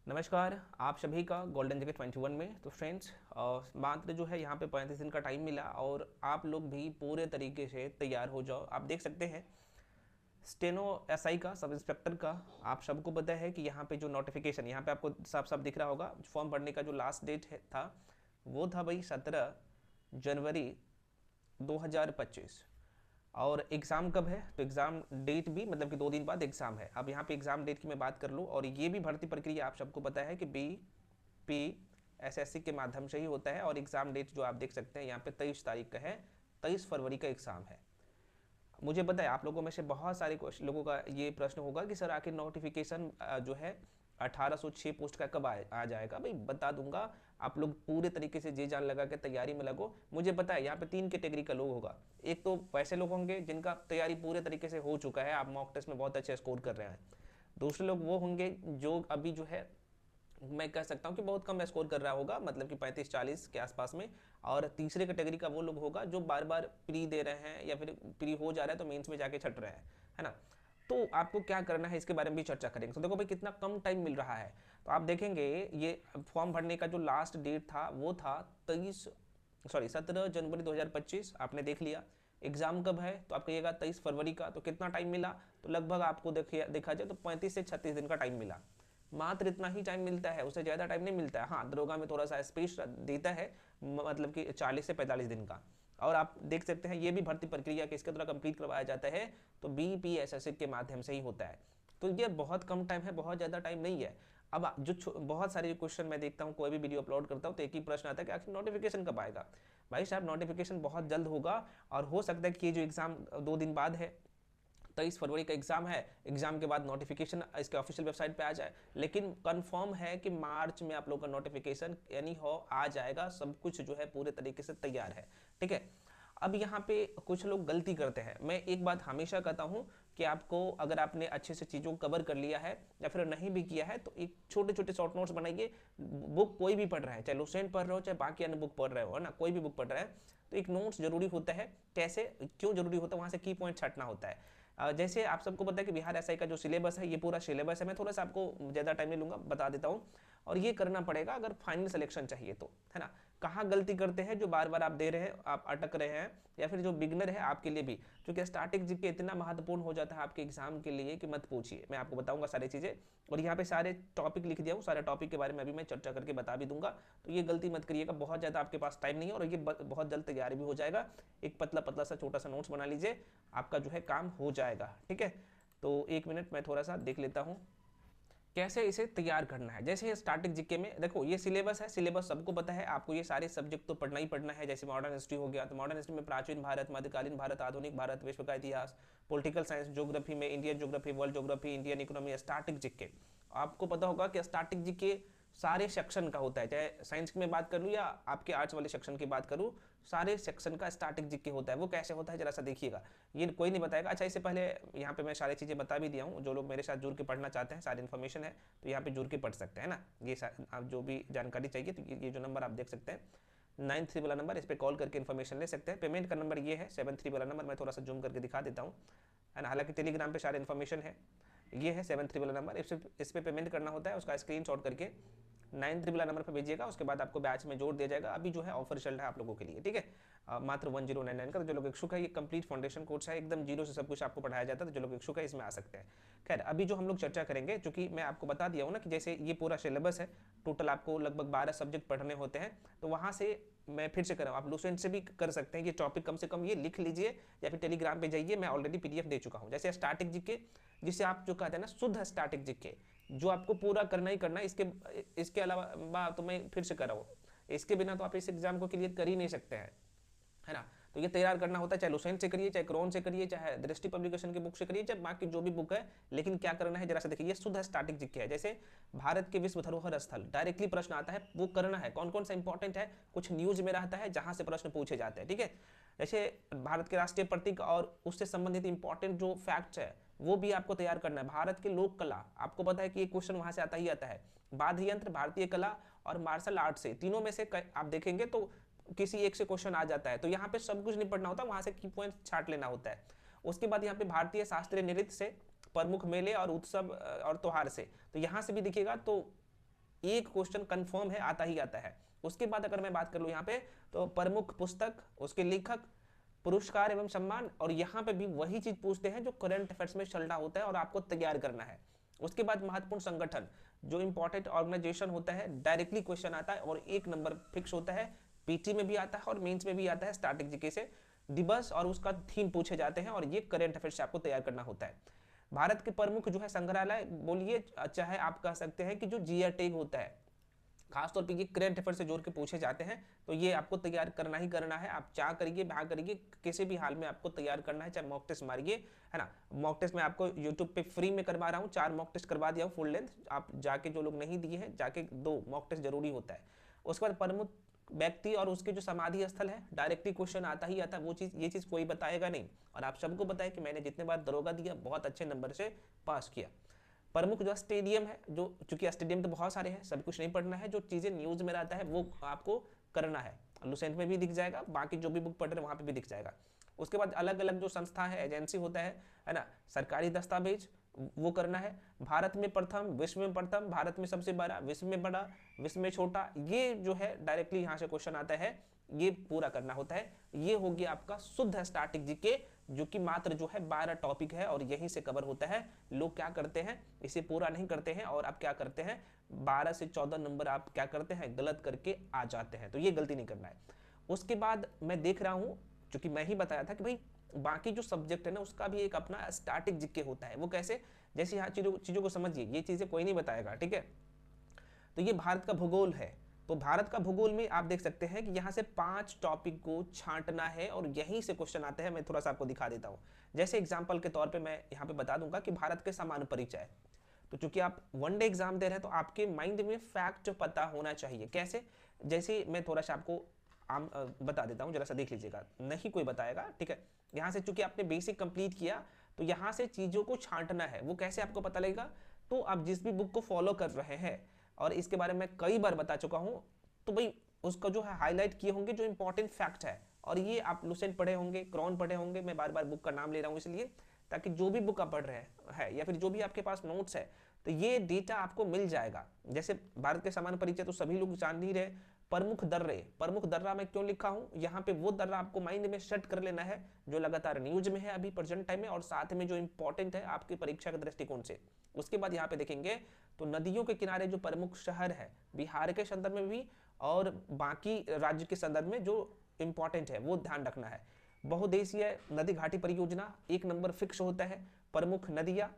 नमस्कार आप सभी का गोल्डन जगत 21 में। तो फ्रेंड्स, मात्र जो है यहाँ पे 35 दिन का टाइम मिला और आप लोग भी पूरे तरीके से तैयार हो जाओ। आप देख सकते हैं स्टेनो एसआई का, सब इंस्पेक्टर का, आप सबको पता है कि यहाँ पे जो नोटिफिकेशन यहाँ पे आपको साफ साफ दिख रहा होगा, फॉर्म भरने का जो लास्ट डेट था वो था भाई 17 जनवरी 2025। और एग्ज़ाम कब है? तो एग्ज़ाम डेट भी मतलब कि 2 दिन बाद एग्ज़ाम है। अब यहाँ पे एग्ज़ाम डेट की मैं बात कर लूँ, और ये भी भर्ती प्रक्रिया आप सबको पता है कि BPSSC के माध्यम से ही होता है। और एग्ज़ाम डेट जो आप देख सकते हैं यहाँ पे 23 तारीख का है, 23 फरवरी का एग्ज़ाम है। मुझे पता है आप लोगों में से बहुत सारे लोगों का ये प्रश्न होगा कि सर आखिर नोटिफिकेशन जो है 1806 पोस्ट का कब आ जाएगा? भाई बता दूंगा, आप लोग पूरे तरीके से जी जान लगा के तैयारी में लगो। मुझे पता है यहाँ पे 3 कैटेगरी का लोग होगा। एक तो वैसे लोग होंगे जिनका तैयारी पूरे तरीके से हो चुका है, आप मॉक टेस्ट में बहुत अच्छे स्कोर कर रहे हैं। दूसरे लोग वो होंगे जो अभी जो है, मैं कह सकता हूँ कि बहुत कम स्कोर कर रहा होगा, मतलब कि 35-40 के आसपास में। और तीसरे कैटेगरी का वो लोग होगा जो बार बार प्री दे रहे हैं या फिर प्री हो जा रहा है तो मेंस में जाके छट रहे हैं, है ना। तो आपको क्या करना है इसके बारे में भी चर्चा करेंगे। तो देखो भाई कितना कम टाइम मिल रहा है। तो आप देखेंगे ये फॉर्म भरने का जो लास्ट डेट था वो था 17 जनवरी 2025। आपने देख लिया। एग्जाम कब है? तो आप कहिएगा 23 फरवरी का। तो कितना टाइम मिला? तो लगभग आपको देखा जाए तो 35 से 36 दिन का टाइम मिला। मात्र इतना ही टाइम मिलता है, उससे ज़्यादा टाइम नहीं मिलता है। हाँ, दरोगा में थोड़ा सा स्पेस देता है, मतलब कि 40 से 45 दिन का। और आप देख सकते हैं ये भी भर्ती प्रक्रिया किसके द्वारा कंप्लीट करवाया जाता है? तो BPSSC के माध्यम से ही होता है। तो ये बहुत कम टाइम है, बहुत ज़्यादा टाइम नहीं है। अब जो बहुत सारे क्वेश्चन मैं देखता हूँ, कोई भी वीडियो अपलोड करता हूँ तो एक ही प्रश्न आता है कि आखिर नोटिफिकेशन कब आएगा? भाई साहब, नोटिफिकेशन बहुत जल्द होगा। और हो सकता है कि ये जो एग्ज़ाम 2 दिन बाद है, 23 फरवरी का एग्जाम है, एग्जाम के बाद नोटिफिकेशन इसके ऑफिशियल वेबसाइट पे आ जाए। लेकिन कंफर्म है कि मार्च में आप लोग का नोटिफिकेशन यानी हो आ जाएगा। सब कुछ जो है पूरे तरीके से तैयार है, ठीक है। अब यहाँ पे कुछ लोग गलती करते हैं। मैं एक बात हमेशा कहता हूँ कि आपको, अगर आपने अच्छे से चीज़ों को कवर कर लिया है या फिर नहीं भी किया है, तो एक छोटे छोटे शॉर्ट नोट्स बनाइए। बुक कोई भी पढ़ रहा है, चाहे लुसेंट पढ़ रहे हो चाहे बाकी अन्य बुक पढ़ रहे हो, है ना, कोई भी बुक पढ़ रहा है, तो एक नोट्स जरूरी होता है। कैसे, क्यों जरूरी होता है? वहाँ से की पॉइंट छाटना होता है। जैसे आप सबको पता है कि बिहार एसआई का जो सिलेबस है, ये पूरा सिलेबस है। मैं थोड़ा सा आपको ज़्यादा टाइम नहीं लूंगा, बता देता हूँ। और ये करना पड़ेगा अगर फाइनल सिलेक्शन चाहिए तो, है ना। कहाँ गलती करते हैं? जो बार बार आप दे रहे हैं, आप अटक रहे हैं, या फिर जो बिगनर है आपके लिए भी, क्योंकि स्टार्टिंग जीके इतना महत्वपूर्ण हो जाता है आपके एग्जाम के लिए कि मत पूछिए। मैं आपको बताऊंगा सारी चीज़ें, और यहाँ पे सारे टॉपिक लिख दिया हूँ, सारे टॉपिक के बारे में अभी मैं चर्चा करके बता भी दूंगा। तो ये गलती मत करिएगा, बहुत ज़्यादा आपके पास टाइम नहीं है और ये बहुत जल्द तैयारी भी हो जाएगा। एक पतला पतला सा छोटा सा नोट्स बना लीजिए, आपका जो है काम हो जाएगा, ठीक है। तो 1 मिनट मैं थोड़ा सा देख लेता हूँ कैसे इसे तैयार करना है। जैसे स्टार्टिंग जीके में देखो, ये सिलेबस है, सिलेबस सबको पता है। आपको ये सारे सब्जेक्ट तो पढ़ना ही पढ़ना है। जैसे मॉडर्न हिस्ट्री हो गया, तो मॉडर्न हिस्ट्री में प्राचीन भारत, मध्यकालीन भारत, आधुनिक भारत, विश्व का इतिहास। पॉलिटिकल साइंस, ज्योग्राफी में Indian geography, world geography, Indian economy, starting GK. आपको पता होगा कि स्टार्टिंग जीके सारे सेक्शन का होता है, चाहे साइंस की मैं बात करूँ या आपके आर्ट्स वाले सेक्शन की बात करूँ, सारे सेक्शन का स्टार्टिंग जीके होता है। वो कैसे होता है जरा सा देखिएगा, ये कोई नहीं बताएगा। अच्छा, इससे पहले यहाँ पे मैं सारी चीज़ें बता भी दिया हूँ। जो लोग मेरे साथ जुड़ के पढ़ना चाहते हैं, सारी इन्फॉर्मेशन है तो यहाँ पे जुड़ के पढ़ सकते हैं ना। ये आप जो भी जानकारी चाहिए तो ये जो नंबर आप देख सकते हैं 93 वाला नंबर, इस पर कॉल करके इन्फॉर्मेशन ले सकते हैं। पेमेंट का नंबर ये है 73 वाला नंबर, मैं थोड़ा सा जूम करके दिखा देता हूँ, है ना। हालांकि टेलीग्राम पे सारे इन्फॉर्मेशन है। ये है 73 वाला नंबर, इस पर पेमेंट करना होता है। उसका स्क्रीनशॉट करके 93 वाला नंबर पर भेजिएगा, उसके बाद आपको बैच में जोड़ दिया जाएगा। अभी जो है ऑफर चल रहा है आप लोगों के लिए, ठीक है, मात्र 1099 का। तो जो लोग इच्छुक है, ये कंप्लीट फाउंडेशन कोर्स है, एकदम जीरो से सब कुछ आपको पढ़ाया जाता है। तो जो लोग इच्छुक है इसमें आ सकते हैं। खैर, अभी जो हम लोग चर्चा करेंगे, चूंकि मैं आपको बता दिया हूँ ना कि जैसे ये पूरा सिलेबस है, टोटल आपको लगभग 12 सब्जेक्ट पढ़ने होते हैं। तो वहाँ से मैं फिर से कर रहा हूँ, आप लुसेंट से भी कर सकते हैं। ये टॉपिक कम से कम ये लिख लीजिए या फिर टेलीग्राम पे जाइए, मैं ऑलरेडी PDF दे चुका हूँ। जैसे स्टार्टिंग जीके, जिसे आप जो कहते हैं ना शुद्ध स्टार्टिंग जीके, जो आपको पूरा करना ही करना है। इसके अलावा तो मैं फिर से कर रहा हूँ, इसके बिना तो आप इस एग्जाम को क्लियर कर ही नहीं सकते हैं, है ना। तो ये तैयार करना होता है, चाहे लुसेंट से करिए, चाहे क्रोन से करिए, चाहे दृष्टि पब्लिकेशन की बुक से करिए, चाहे बाकी जो भी बुक है। लेकिन क्या करना है जरा सा देखिए, ये शुद्ध स्टार्टिंग जीके है। जैसे भारत के विश्व धरोहर स्थल डायरेक्टली प्रश्न आता है, वो करना है। कौन कौन सा इंपॉर्टेंट है, कुछ न्यूज में रहता है जहां से प्रश्न पूछे जाते हैं, ठीक है। जैसे भारत के राष्ट्रीय प्रतीक और उससे संबंधित इंपॉर्टेंट जो फैक्ट्स है वो भी आपको तैयार करना है। भारत की लोक कला, आपको पता है कि ये क्वेश्चन वहां से आता ही आता है। वाद्य यंत्र, भारतीय कला और मार्शल आर्ट से, तीनों में से आप देखेंगे तो किसी एक से क्वेश्चन आ जाता है। तो यहाँ पे सब कुछ नहीं पढ़ना होता, वहां से की पॉइंट छाट लेना होता है। उसके बाद यहाँ पे भारतीय शास्त्रीय नृत्य से, प्रमुख मेले और उत्सव और त्योहार से, तो यहाँ से भी दिखेगा। तो एक क्वेश्चन कंफर्म है, आता ही आता है। उसके बाद अगर मैं बात कर लूँ यहाँ पे, तो प्रमुख पुस्तक, उसके लेखक, पुरस्कार एवं सम्मान, और यहाँ पे भी वही चीज पूछते हैं जो करंट अफेयर्स में चल रहा होता है और आपको तैयार करना है। उसके बाद महत्वपूर्ण संगठन, जो इंपॉर्टेंट ऑर्गेनाइजेशन होता है, डायरेक्टली क्वेश्चन आता है और 1 नंबर फिक्स होता है। पीटी में भी आता है और मेंस में भी आता है, स्टैटिक जीके से दिवस और उसका थीम पूछे जाते हैं और ये करंट अफेयर्स से आपको तैयार करना होता है। भारत के प्रमुख जो है संग्रहालय बोलिए, चाहे आप कह सकते हैं कि जो जीआई टैग होता है, खासतौर पे ये करंट अफेयर से जोड़ के पूछे जाते हैं, तो ये आपको तैयार करना ही करना है। आप चाह करिए भाग करिए, किसी भी हाल में आपको तैयार करना है, चाहे मॉक टेस्ट मारिए, है ना। मॉक टेस्ट मैं आपको यूट्यूब पे फ्री में करवा रहा हूँ, 4 मॉक टेस्ट करवा दिया हूँ फुल लेंथ, आप जाके जो लोग नहीं दिए हैं जाके 2 मॉक टेस्ट जरूरी होता है। उसके बाद प्रमुख व्यक्ति और उसके जो समाधि स्थल है, डायरेक्टली क्वेश्चन आता ही आता है, वो चीज ये चीज कोई बताएगा नहीं, और आप सबको बताया कि मैंने जितने बार दरोगा दिया बहुत अच्छे नंबर से पास किया। प्रमुख जो स्टेडियम है, जो चूंकि स्टेडियम तो बहुत सारे हैं, सब कुछ नहीं पढ़ना है, जो चीजें न्यूज में रहता है वो आपको करना है। लुसेंट में भी दिख जाएगा, बाकी जो भी बुक पढ़ रहे हैं वहां पे भी दिख जाएगा। उसके बाद अलग अलग जो संस्था है, एजेंसी होता है ना, सरकारी दस्तावेज वो करना है। भारत में प्रथम, विश्व में प्रथम, भारत में सबसे बड़ा, विश्व में बड़ा, विश्व में छोटा, ये जो है डायरेक्टली यहाँ से क्वेश्चन आता है, ये पूरा करना होता है। ये हो गया आपका शुद्ध स्टैटिक जीके, जो कि मात्र जो है 12 टॉपिक है और यहीं से कवर होता है। लोग क्या करते हैं, इसे पूरा नहीं करते हैं और आप क्या करते हैं, 12 से 14 नंबर आप क्या करते हैं, गलत करके आ जाते हैं, तो ये गलती नहीं करना है। उसके बाद मैं देख रहा हूँ, क्योंकि मैं ही बताया था कि भाई बाकी जो सब्जेक्ट है ना उसका भी एक अपना स्टैटिक जीके होता है। वो कैसे, जैसे यहाँ चीजों को समझिए, ये चीजें कोई नहीं बताएगा, ठीक है। तो ये भारत का भूगोल है, तो भारत का भूगोल में आप देख सकते हैं कि यहाँ से 5 टॉपिक को छांटना है और यहीं से क्वेश्चन आते हैं। मैं थोड़ा सा आपको दिखा देता हूँ, जैसे एग्जाम्पल के तौर पे मैं यहाँ पे बता दूंगा कि भारत के सामान्य परिचय, तो चूंकि आप 1 डे एग्जाम दे रहे हैं तो आपके माइंड में फैक्ट पता होना चाहिए। कैसे, जैसे मैं थोड़ा सा आपको बता देता हूँ, जरा सा देख लीजिएगा, नहीं कोई बताएगा, ठीक है। यहाँ से चूंकि आपने बेसिक कंप्लीट किया, तो यहाँ से चीजों को छांटना है। वो कैसे आपको पता लगेगा, तो आप जिस भी बुक को फॉलो कर रहे हैं, और इसके बारे में कई बार बता चुका हूं, तो भाई उसका जो है हाईलाइट किए होंगे जो इंपॉर्टेंट फैक्ट है, और ये आप लुसेंट पढ़े होंगे, क्रॉन पढ़े होंगे, मैं बार बार बुक का नाम ले रहा हूं इसलिए, ताकि जो भी बुक आप पढ़ रहे हैं या फिर जो भी आपके पास नोट्स है, तो ये डेटा आपको मिल जाएगा। जैसे भारत के सामान्य परिचय तो सभी लोग जान ही रहे। प्रमुख दर्रे, प्रमुख दर्रा मैं क्यों लिखा हूं, यहाँ पे वो दर्रा आपको माइंड में सेट कर लेना है जो लगातार न्यूज में है अभी प्रेजेंट टाइम में, और साथ में जो इंपॉर्टेंट है आपकी परीक्षा के दृष्टिकोण से। उसके बाद यहाँ पे देखेंगे तो नदियों के किनारे जो प्रमुख शहर है बिहार के संदर्भ में भी और बाकी राज्य के संदर्भ में जो इंपॉर्टेंट है वो ध्यान रखना है। बहुदेशीय नदी घाटी परियोजना 1 नंबर फिक्स होता है। प्रमुख नदियां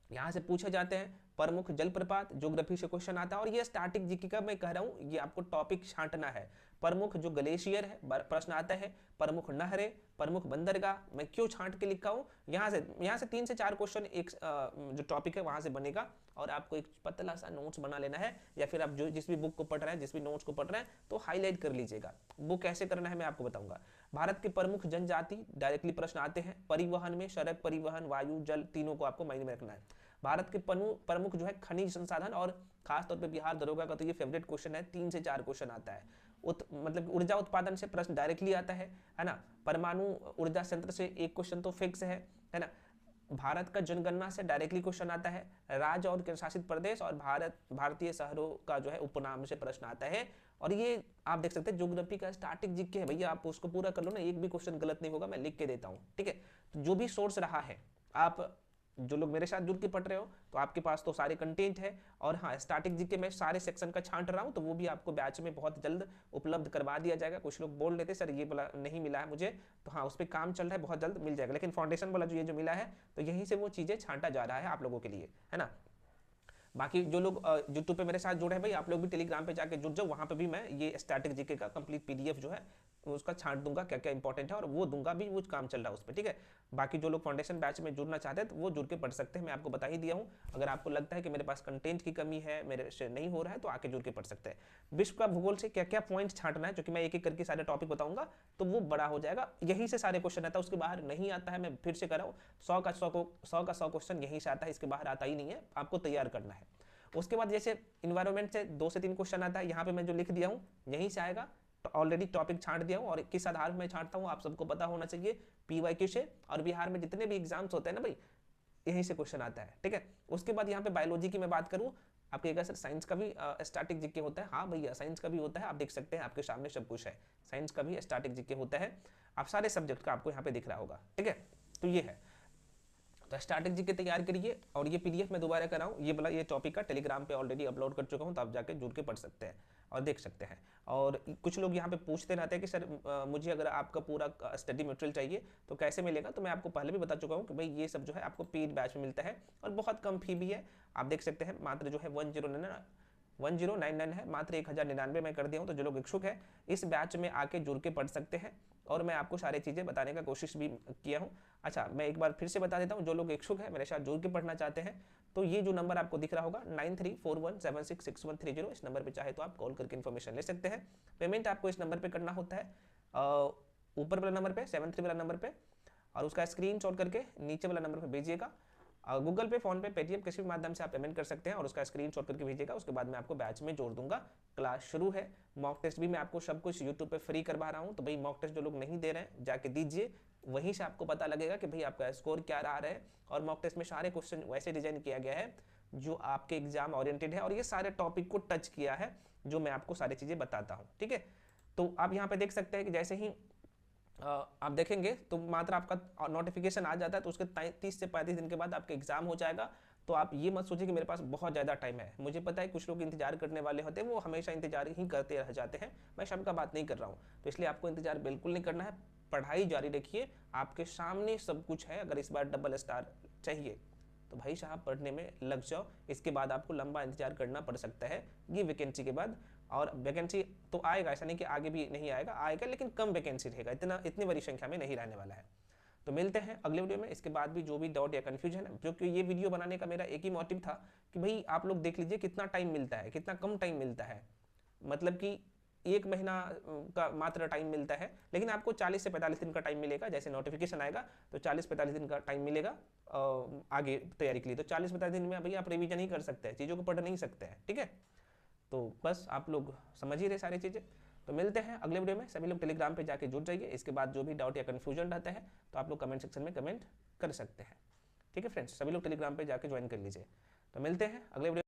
यहाँ से पूछे जाते हैं। प्रमुख जलप्रपात ज्योग्राफी से क्वेश्चन आता है, और ये स्टैटिक जीके का मैं कह रहा हूँ, ये आपको टॉपिक छांटना है। प्रमुख जो ग्लेशियर है प्रश्न आता है। प्रमुख नहरें, प्रमुख बंदरगाह, मैं क्यों छांट के लिखा हूँ, यहाँ से 3 से 4 क्वेश्चन एक जो टॉपिक है वहां से बनेगा, और आपको एक पतला सा नोट्स बना लेना है, या फिर आप जो जिस भी बुक को पढ़ रहे हैं, जिस भी नोट्स को पढ़ रहे हैं, तो हाईलाइट कर लीजिएगा। वो कैसे करना है मैं आपको बताऊंगा। भारत के प्रमुख जनजाति डायरेक्टली प्रश्न आते हैं। परिवहन में सड़क परिवहन, वायु, जल, तीनों को आपको माइंड में रखना है। भारत के प्रमुख जो है खनिज संसाधन, और खासतौर पे बिहार दरोगा का तो ये फेवरेट क्वेश्चन है, 3 से 4 क्वेश्चन आता है। मतलब ऊर्जा उत्पादन से प्रश्न डायरेक्टली आता है ना। परमाणु ऊर्जा संयंत्र से एक क्वेश्चन तो फिक्स है ना। भारत का जनगणना से डायरेक्टली क्वेश्चन आता है। राज्य और केंद्र शासित प्रदेश और भारतीय शहरों का जो है उपनाम से प्रश्न आता है। और ये आप देख सकते हैं ज्योग्राफी का स्टैटिक जीके है भैया, आप उसको पूरा कर लो ना, एक भी क्वेश्चन गलत नहीं होगा, मैं लिख के देता हूँ, ठीक है। तो जो भी सोर्स रहा है, आप जो लोग मेरे साथ जुड़ के पढ़ रहे हो तो आपके पास तो सारे कंटेंट है। और हाँ, स्टैटिक जीके में सारे सेक्शन का छांट रहा हूँ, तो वो भी आपको बैच में बहुत जल्द उपलब्ध करवा दिया जाएगा। कुछ लोग बोल रहे थे सर ये वाला नहीं मिला है मुझे, तो हाँ उस पर काम चल रहा है, बहुत जल्द मिल जाएगा। लेकिन फाउंडेशन वाला जो ये जो मिला है, तो यहीं से वो चीज़ें छांटा जा रहा है आप लोगों के लिए, है ना। बाकी जो लोग यूट्यूब पे मेरे साथ जुड़े हैं भाई, आप लोग भी टेलीग्राम पे जाके जुड़ जाओ, वहाँ पे भी मैं ये स्टैटिक जीके का कंप्लीट पीडीएफ जो है उसका छांट दूंगा, क्या क्या इंपॉर्टेंट है, और वो दूंगा भी, वो काम चल रहा है उस पर, ठीक है। बाकी जो लोग फाउंडेशन बैच में जुड़ना चाहते हैं तो वो जुड़ के पढ़ सकते हैं, मैं आपको बता ही दिया हूँ। अगर आपको लगता है कि मेरे पास कंटेंट की कमी है, मेरे से नहीं हो रहा है, तो आके जुड़ के पढ़ सकते हैं। विश्व का भूगोल से क्या क्या पॉइंट छांटना है, क्योंकि मैं एक एक करके सारे टॉपिक बताऊंगा, तो वो बड़ा हो जाएगा। यहीं से सारे क्वेश्चन आता है, उसके बाहर नहीं आता है। मैं फिर से कर रहा हूँ, 100 का 100 क्वेश्चन यहीं से आता है, इसके बाहर आता ही नहीं है, आपको तैयार करना है। उसके बाद जैसे इन्वायरमेंट से 2 से 3 क्वेश्चन आता है, यहाँ पे मैं जो लिख दिया हूँ यहीं से आएगा। ऑलरेडी टॉपिक छांट दिया हूँ, और किस आधार में छांटता हूँ आप सबको पता होना चाहिए, पीवाईक्यू से। और बिहार में जितने भी एग्जाम्स होते हैं ना भाई, यहीं से क्वेश्चन आता है, ठीक है। उसके बाद यहाँ पे बायोलॉजी की मैं बात करूँ, आप कहिएगा सर साइंस का भी स्टैटिक जीके होता है? हाँ भैया, साइंस का भी होता है, आप देख सकते हैं आपके सामने सब कुछ है, साइंस का भी स्टैटिक जीके होता है। आप सारे सब्जेक्ट का आपको यहाँ पे दिख रहा होगा, ठीक है। तो ये है, तो स्टैटिक जीके तैयार करिए। और ये पीडीएफ मैं दोबारा कर रहा हूँ, ये वाला ये टॉपिक का टेलीग्राम पे ऑलरेडी अपलोड कर चुका हूँ, तो आप जाके जुड़ के पढ़ सकते हैं और देख सकते हैं। और कुछ लोग यहाँ पे पूछते रहते हैं कि सर मुझे अगर आपका पूरा स्टडी मटेरियल चाहिए तो कैसे मिलेगा? तो मैं आपको पहले भी बता चुका हूँ कि भाई ये सब जो है आपको पेड बैच में मिलता है और बहुत कम फी भी है। आप देख सकते हैं मात्र जो है 1099 है, मात्र 1099 में कर दिया हूँ। तो जो लोग इच्छुक है इस बैच में आके जुड़ के पढ़ सकते हैं और मैं आपको सारी चीज़ें बताने का कोशिश भी किया हूँ। अच्छा, मैं एक बार फिर से बता देता हूँ, जो लोग इच्छुक है मेरे साथ जुड़ के पढ़ना चाहते हैं तो ये जो नंबर आपको दिख रहा होगा 9341766130, इस नंबर पे चाहे तो आप कॉल करके इन्फॉर्मेशन ले सकते हैं। पेमेंट आपको इस नंबर पे करना होता है, ऊपर वाला नंबर पे 73 वाला नंबर पे, और उसका स्क्रीनशॉट करके नीचे वाला नंबर पे भेजिएगा। गूगल पे, फोन पे, पेटीएम किसी भी माध्यम से आप पेमेंट कर सकते हैं और उसका स्क्रीनशॉट करके भेजिएगा। उसके बाद मैं आपको बैच में जोड़ दूंगा। क्लास शुरू है, मॉक टेस्ट भी मैं आपको सब कुछ यूट्यूब पे फ्री करवा रहा हूँ। तो भाई मॉक टेस्ट जो लोग नहीं दे रहे हैं जाके दीजिए, वहीं से आपको पता लगेगा कि भाई आपका स्कोर क्या रहा है। और मॉक टेस्ट में सारे क्वेश्चन वैसे डिजाइन किया गया है जो आपके एग्जाम ओरिएंटेड है और ये सारे टॉपिक को टच किया है जो मैं आपको सारी चीज़ें बताता हूँ, ठीक है। तो आप यहाँ पे देख सकते हैं कि जैसे ही आप देखेंगे तो मात्र आपका नोटिफिकेशन आ जाता है तो उसके 30 से 35 दिन के बाद आपका एग्जाम हो जाएगा। तो आप ये मत सोचिए कि मेरे पास बहुत ज़्यादा टाइम है। मुझे पता है कुछ लोग इंतजार करने वाले होते हैं, वो हमेशा इंतजार ही करते रह जाते हैं। मैं सबका बात नहीं कर रहा हूँ, तो इसलिए आपको इंतजार बिल्कुल नहीं करना है, पढ़ाई जारी रखिए। आपके सामने सब कुछ है। अगर इस बार डबल स्टार चाहिए तो भाई साहब पढ़ने में लग जाओ। इसके बाद आपको लंबा इंतजार करना पड़ सकता है ये वैकेंसी के बाद। और वैकेंसी तो आएगा, ऐसा नहीं कि आगे भी नहीं आएगा, आएगा लेकिन कम वैकेंसी रहेगा, इतनी बड़ी संख्या में नहीं रहने वाला है। तो मिलते हैं अगले वीडियो में। इसके बाद भी जो भी डाउट या कन्फ्यूजन है, जो कि ये वीडियो बनाने का मेरा एक ही मोटिव था कि भाई आप लोग देख लीजिए कितना टाइम मिलता है, कितना कम टाइम मिलता है। मतलब कि 1 महीना का मात्र टाइम मिलता है, लेकिन आपको 40 से 45 दिन का टाइम मिलेगा। जैसे नोटिफिकेशन आएगा तो 40-45 दिन का टाइम मिलेगा आगे तैयारी के लिए। तो 40-45 दिन में भैया आप रिवीजन ही कर सकते हैं, चीज़ों को पढ़ नहीं सकते हैं, ठीक है। तो बस आप लोग समझ ही रहे सारी चीज़ें। तो मिलते हैं अगले वीडियो में। सभी लोग टेलीग्राम पे जाके जुड़ जाइए। इसके बाद जो भी डाउट या कन्फ्यूजन रहता है तो आप लोग कमेंट सेक्शन में कमेंट कर सकते हैं, ठीक है फ्रेंड्स। सभी लोग टेलीग्राम पे जाके ज्वाइन कर लीजिए। तो मिलते हैं अगले वीडियो।